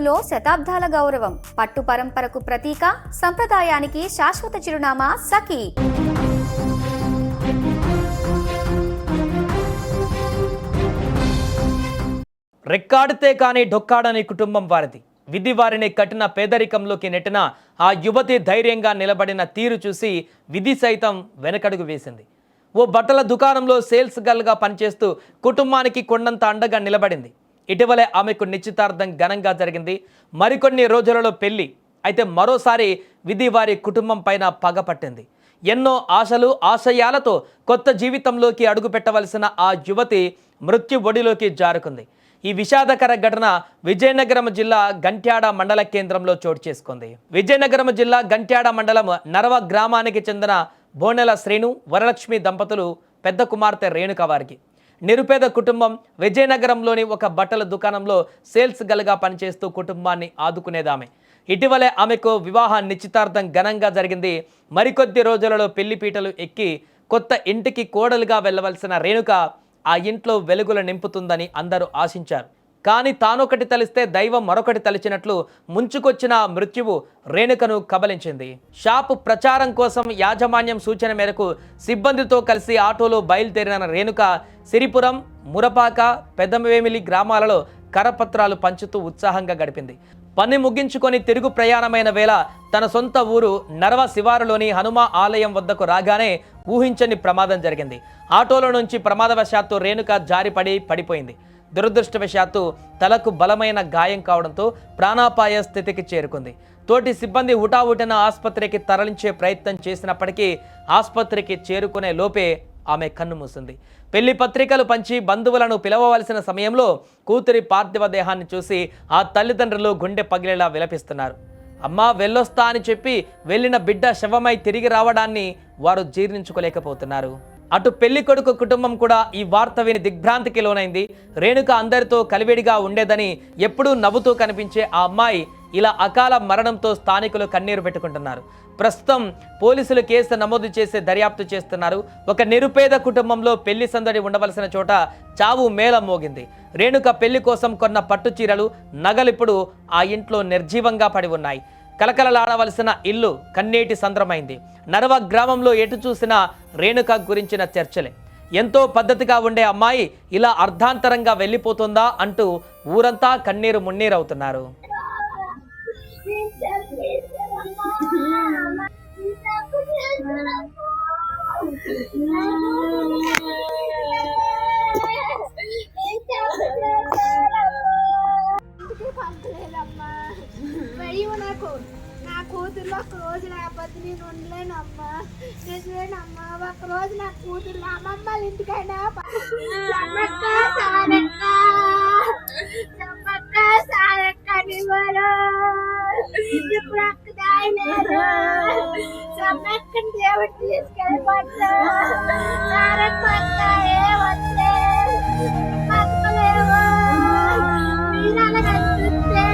మనసులో శతాబ్దాల గౌరవం, పట్టు పరంపరకు ప్రతీక, సంప్రదాయానికి శాశ్వత చిరునామా సఖీ. రెక్కాడితే కానీ డొక్కాడని కుటుంబం వారిది. విధి వారిని కఠిన పేదరికంలోకి నెట్టిన ఆ యువతి ధైర్యంగా నిలబడిన తీరు చూసి విధి సైతం వెనకడుగు వేసింది. ఓ బట్టల దుకాణంలో సేల్స్ గర్ల్గా పనిచేస్తూ కుటుంబానికి కొండంత అండగా నిలబడింది. ఇటీవలే ఆమెకు నిశ్చితార్థం ఘనంగా జరిగింది. మరికొన్ని రోజులలో పెళ్లి. అయితే మరోసారి విధి వారి కుటుంబం పైన పగ పట్టింది. ఎన్నో ఆశలు ఆశయాలతో కొత్త జీవితంలోకి అడుగు పెట్టవలసిన ఆ యువతి మృత్యు ఒడిలోకి జారుకుంది. ఈ విషాదకర ఘటన విజయనగరం జిల్లా గంట్యాడ మండల కేంద్రంలో చోటు చేసుకుంది. విజయనగరం జిల్లా గంట్యాడ మండలం నరవ గ్రామానికి చెందిన బోనెల శ్రీను వరలక్ష్మి దంపతులు పెద్ద కుమార్తె రేణుక వారికి. నిరుపేద కుటుంబం. విజయనగరంలోని ఒక బట్టల దుకాణంలో సేల్స్ గర్ల్గా పనిచేస్తూ కుటుంబాన్ని ఆదుకునేదామె. ఇటీవలే ఆమెకు వివాహ నిశ్చితార్థం ఘనంగా జరిగింది. మరికొద్ది రోజులలో పెళ్లిపీటలు ఎక్కి కొత్త ఇంటికి కోడలుగా వెళ్ళవలసిన రేణుక ఆ ఇంట్లో వెలుగులు నింపుతుందని అందరూ ఆశించారు. కానీ తానొకటి తలిస్తే దైవం మరొకటి తలిచినట్లు ముంచుకొచ్చిన మృత్యువు రేణుకను కబలించింది. షాపు ప్రచారం కోసం యాజమాన్యం సూచన మేరకు సిబ్బందితో కలిసి ఆటోలో బయలుదేరిన రేణుక సిరిపురం, మురపాక, పెద్దవేమిలి గ్రామాలలో కరపత్రాలు పంచుతూ ఉత్సాహంగా గడిపింది. పని ముగించుకొని తిరుగు ప్రయాణమైన వేళ తన సొంత ఊరు నరవ శివారులోని హనుమ ఆలయం వద్దకు రాగానే ఊహించని ప్రమాదం జరిగింది. ఆటోలో నుంచి ప్రమాదవశాత్తు రేణుక జారిపడి పడిపోయింది. దురదృష్టవశాత్తు తలకు బలమైన గాయం కావడంతో ప్రాణాపాయ స్థితికి చేరుకుంది. తోటి సిబ్బంది హుటాహుటిన ఆసుపత్రికి తరలించే ప్రయత్నం చేసినప్పటికీ ఆసుపత్రికి చేరుకునే లోపే ఆమె కన్నుమూసింది. పెళ్లి పత్రికలు పంచి బంధువులను పిలవవలసిన సమయంలో కూతురి పార్థివ దేహాన్ని చూసి ఆ తల్లిదండ్రులు గుండె పగిలేలా విలపిస్తున్నారు. అమ్మా వెళ్ళొస్తా అని చెప్పి వెళ్ళిన బిడ్డ శవమై తిరిగి రావడాన్ని వారు జీర్ణించుకోలేకపోతున్నారు. అటు పెళ్లి కొడుకు కుటుంబం కూడా ఈ వార్త విని దిగ్భ్రాంతికి లోనైంది. రేణుక అందరితో కలివిడిగా ఉండేదని, ఎప్పుడూ నవ్వుతూ కనిపించే ఆ అమ్మాయి ఇలా అకాల మరణంతో స్థానికులు కన్నీరు పెట్టుకుంటున్నారు. ప్రస్తుతం పోలీసులు కేసు నమోదు చేసి దర్యాప్తు చేస్తున్నారు. ఒక నిరుపేద కుటుంబంలో పెళ్లి సందడి ఉండవలసిన చోట చావు మేళం మోగింది. రేణుక పెళ్లి కోసం కొన్న పట్టు చీరలు, నగలిప్పుడు ఆ ఇంట్లో నిర్జీవంగా పడి ఉన్నాయి. కలకలలాడవలసిన ఇల్లు కన్నీటి సంద్రమైంది. నరవ గ్రామంలో ఎటు చూసినా రేణుక గురించిన చర్చలే. ఎంతో పద్ధతిగా ఉండే అమ్మాయి ఇలా అర్ధాంతరంగా వెళ్ళిపోతుందా అంటూ ఊరంతా కన్నీరు మున్నీరవుతున్నారు. నా కూతుర్లో ఒక రోజు లేకపోతే నేను ఉండలేనమ్మా. నిజమేనమ్మా, ఒక రోజు నా కూతురు అమ్మమ్మ ఇంటికైనా ఇప్పుడు అక్క దాయలేదు. సమ్మక్కని దేవుడు తీసుకెళ్ళిపోతా బతకలేవు. మీరు అలా కనిపిస్తే